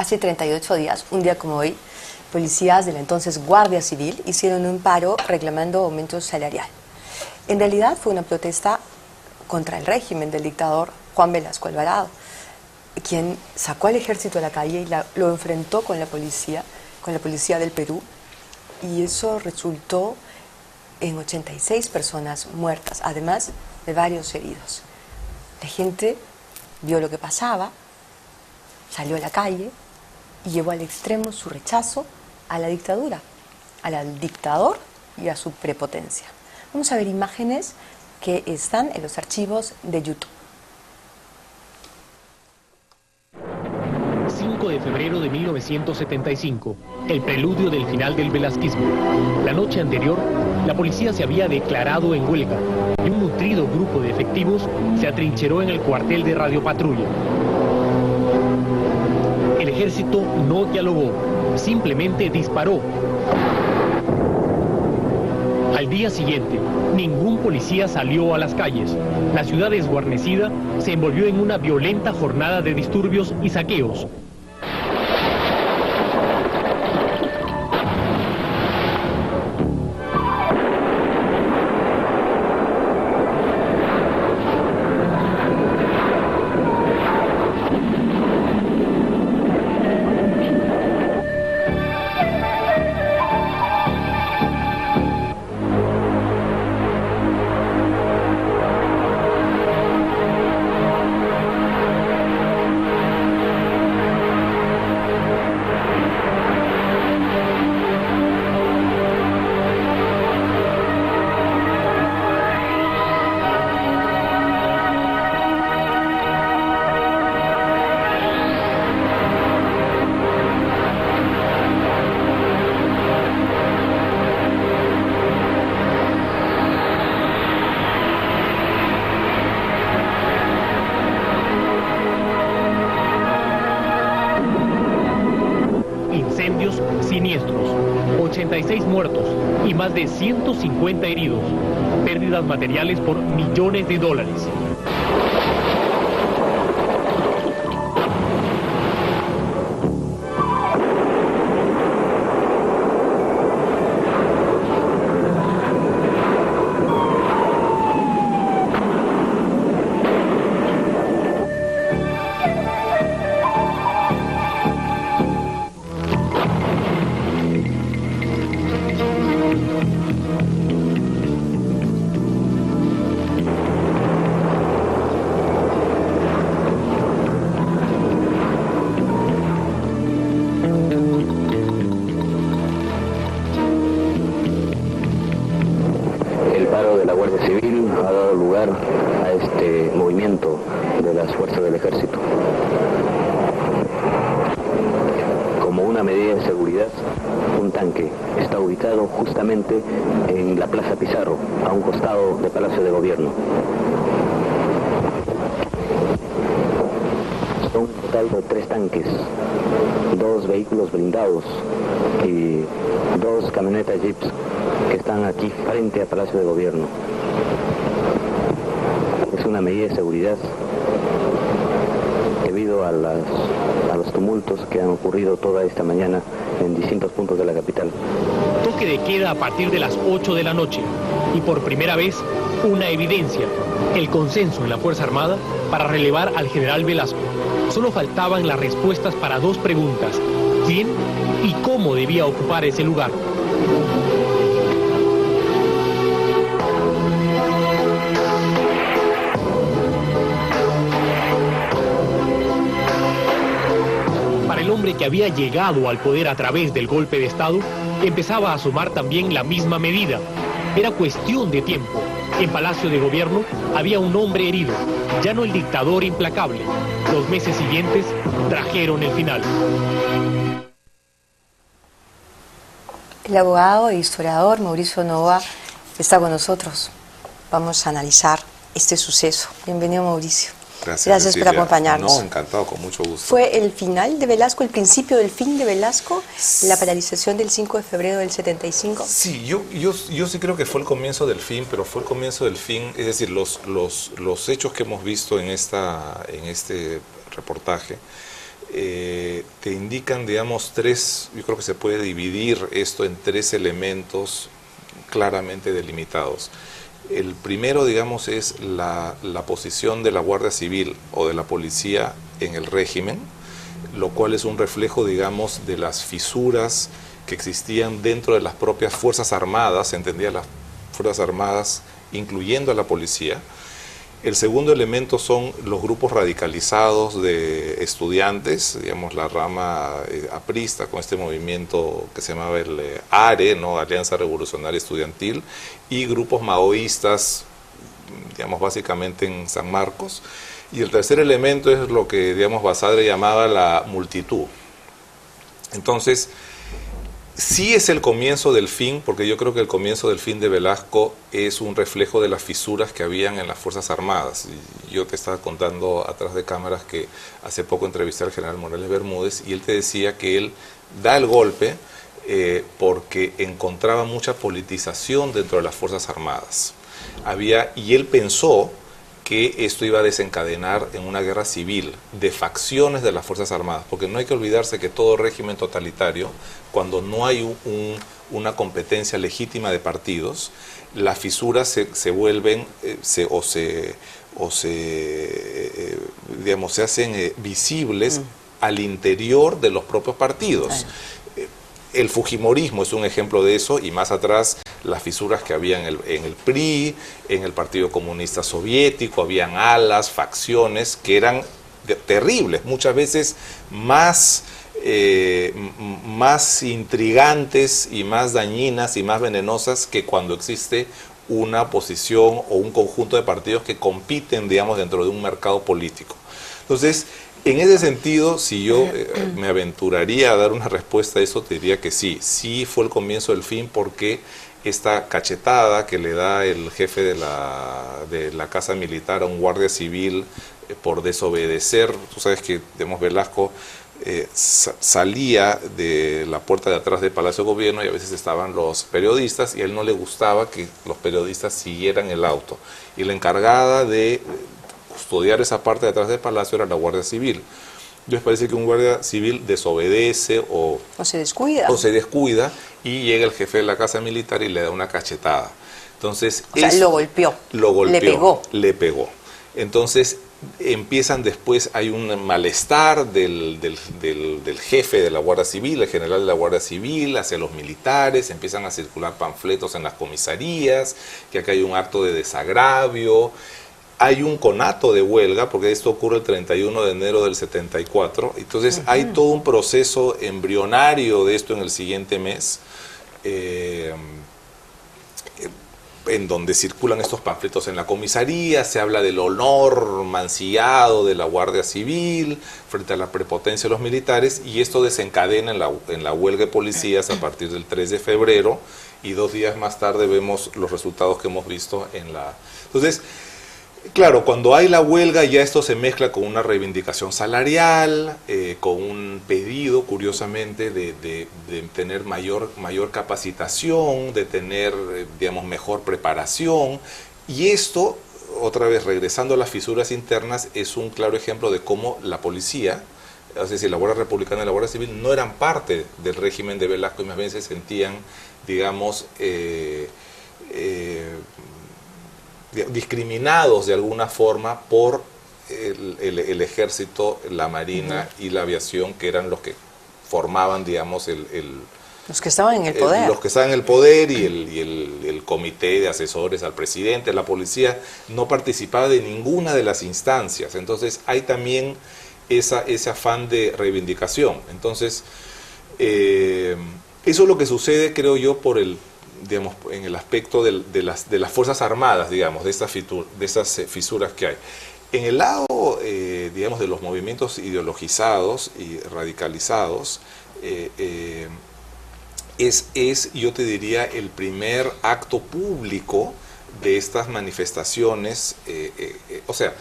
Hace 38 días, un día como hoy, policías de la entonces Guardia Civil hicieron un paro reclamando aumento salarial. En realidad fue una protesta contra el régimen del dictador Juan Velasco Alvarado, quien sacó al ejército a la calle y lo enfrentó con la policía del Perú, y eso resultó en 86 personas muertas, además de varios heridos. La gente vio lo que pasaba, salió a la calle y llevó al extremo su rechazo a la dictadura, al dictador y a su prepotencia. Vamos a ver imágenes que están en los archivos de YouTube. 5 de febrero de 1975, el preludio del final del velasquismo. La noche anterior, la policía se había declarado en huelga y un nutrido grupo de efectivos se atrincheró en el cuartel de radiopatrulla. El ejército no dialogó, simplemente disparó. Al día siguiente, ningún policía salió a las calles. La ciudad desguarnecida se envolvió en una violenta jornada de disturbios y saqueos. Siniestros, 86 muertos y más de 150 heridos, pérdidas materiales por millones de dólares. A este movimiento de las fuerzas del ejército. Como una medida de seguridad, un tanque está ubicado justamente en la Plaza Pizarro, a un costado del Palacio de Gobierno. Son un total de 3 tanques, 2 vehículos blindados y 2 camionetas jeeps que están aquí frente al Palacio de Gobierno. Es una medida de seguridad debido a los tumultos que han ocurrido toda esta mañana en distintos puntos de la capital. Toque de queda a partir de las 8 de la noche y por primera vez una evidencia, el consenso en la Fuerza Armada para relevar al general Velasco. Solo faltaban las respuestas para 2 preguntas: ¿quién y cómo debía ocupar ese lugar? El hombre que había llegado al poder a través del golpe de Estado empezaba a asomar también la misma medida. Era cuestión de tiempo. En Palacio de Gobierno había un hombre herido, ya no el dictador implacable. Los meses siguientes trajeron el final. El abogado e historiador Mauricio Novoa está con nosotros. Vamos a analizar este suceso. Bienvenido, Mauricio. Gracias por acompañarnos. No, encantado, con mucho gusto. ¿Fue el final de Velasco, el principio del fin de Velasco, la paralización del 5 de febrero del 75? Sí, yo sí creo que fue el comienzo del fin, pero fue el comienzo del fin, es decir, los hechos que hemos visto en este reportaje te indican, digamos, yo creo que se puede dividir esto en 3 elementos claramente delimitados. El primero, digamos, es la posición de la Guardia Civil o de la policía en el régimen, lo cual es un reflejo, digamos, de las fisuras que existían dentro de las propias Fuerzas Armadas, se entendía las Fuerzas Armadas incluyendo a la policía. El segundo elemento son los grupos radicalizados de estudiantes, digamos la rama aprista con este movimiento que se llamaba el ARE, ¿no? Alianza Revolucionaria Estudiantil, y grupos maoístas, digamos básicamente en San Marcos. Y el tercer elemento es lo que, digamos, Basadre llamaba la multitud. Entonces, sí es el comienzo del fin, porque yo creo que el comienzo del fin de Velasco es un reflejo de las fisuras que habían en las Fuerzas Armadas. Y yo te estaba contando atrás de cámaras que hace poco entrevisté al general Morales Bermúdez y él te decía que él da el golpe porque encontraba mucha politización dentro de las Fuerzas Armadas. Y él pensó que esto iba a desencadenar en una guerra civil de facciones de las Fuerzas Armadas, porque no hay que olvidarse que todo régimen totalitario, cuando no hay una competencia legítima de partidos, las fisuras se vuelven se hacen visibles al interior de los propios partidos. El fujimorismo es un ejemplo de eso, y más atrás las fisuras que había en el PRI, en el Partido Comunista Soviético, habían alas, facciones que eran terribles, muchas veces más intrigantes y más dañinas y más venenosas que cuando existe una oposición o un conjunto de partidos que compiten, digamos, dentro de un mercado político. Entonces, en ese sentido, si yo me aventuraría a dar una respuesta a eso, te diría que sí fue el comienzo del fin, porque esta cachetada que le da el jefe de la Casa Militar a un guardia civil por desobedecer, tú sabes que, digamos, Velasco salía de la puerta de atrás del Palacio de Gobierno y a veces estaban los periodistas y a él no le gustaba que los periodistas siguieran el auto. Y la encargada de custodiar esa parte de atrás del palacio era la Guardia Civil. Entonces parece que un guardia civil desobedece o se descuida y llega el jefe de la Casa Militar y le da una cachetada. Entonces, lo golpeó. Le pegó. Entonces empiezan después, hay un malestar del jefe de la Guardia Civil, el general de la Guardia Civil, hacia los militares, empiezan a circular panfletos en las comisarías, que acá hay un acto de desagravio. Hay un conato de huelga, porque esto ocurre el 31 de enero del 74, entonces hay todo un proceso embrionario de esto en el siguiente mes, en donde circulan estos panfletos en la comisaría, se habla del honor mancillado de la Guardia Civil frente a la prepotencia de los militares, y esto desencadena en la huelga de policías a partir del 3 de febrero, y 2 días más tarde vemos los resultados que hemos visto en la... Entonces, claro, cuando hay la huelga ya esto se mezcla con una reivindicación salarial, con un pedido, curiosamente, de tener mayor capacitación, de tener, digamos, mejor preparación. Y esto, otra vez, regresando a las fisuras internas, es un claro ejemplo de cómo la policía, es decir, la Guardia Republicana y la Guardia Civil, no eran parte del régimen de Velasco y más bien se sentían, digamos, discriminados de alguna forma por el ejército, la marina y la aviación, que eran los que formaban, digamos, los que estaban en el poder. Los que estaban en el poder y el comité de asesores al presidente. La policía no participaba de ninguna de las instancias. Entonces hay también ese afán de reivindicación. Entonces, eso es lo que sucede, creo yo, digamos, en el aspecto de las Fuerzas Armadas, digamos, de estas fisuras que hay. En el lado, digamos, de los movimientos ideologizados y radicalizados, yo te diría, el primer acto público de estas manifestaciones. O sea,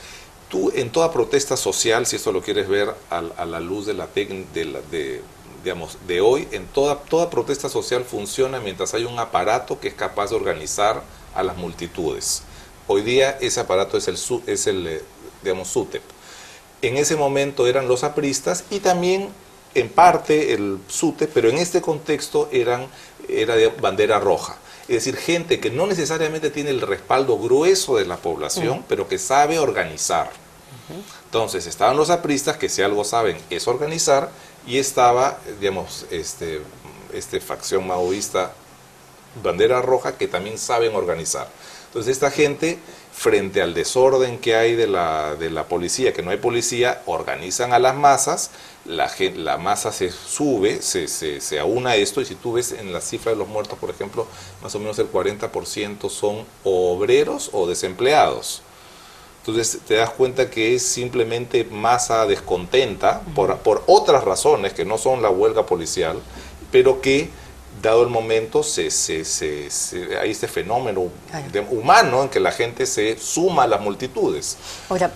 tú en toda protesta social, si esto lo quieres ver a la luz digamos, de hoy, en toda protesta social funciona mientras hay un aparato que es capaz de organizar a las multitudes. Hoy día ese aparato es el digamos, SUTEP. En ese momento eran los apristas y también en parte el SUTE, pero en este contexto era de bandera roja. Es decir, gente que no necesariamente tiene el respaldo grueso de la población, pero que sabe organizar. Entonces, estaban los apristas, que si algo saben es organizar, y estaba, digamos, facción maoísta, bandera roja, que también saben organizar. Entonces, esta gente, frente al desorden que hay de la policía, que no hay policía, organizan a las masas, la masa se sube, se aúna a esto, y si tú ves en la cifra de los muertos, por ejemplo, más o menos el 40% son obreros o desempleados. Entonces te das cuenta que es simplemente masa descontenta por otras razones que no son la huelga policial, pero que dado el momento hay este fenómeno humano en que la gente se suma a las multitudes. Ahora,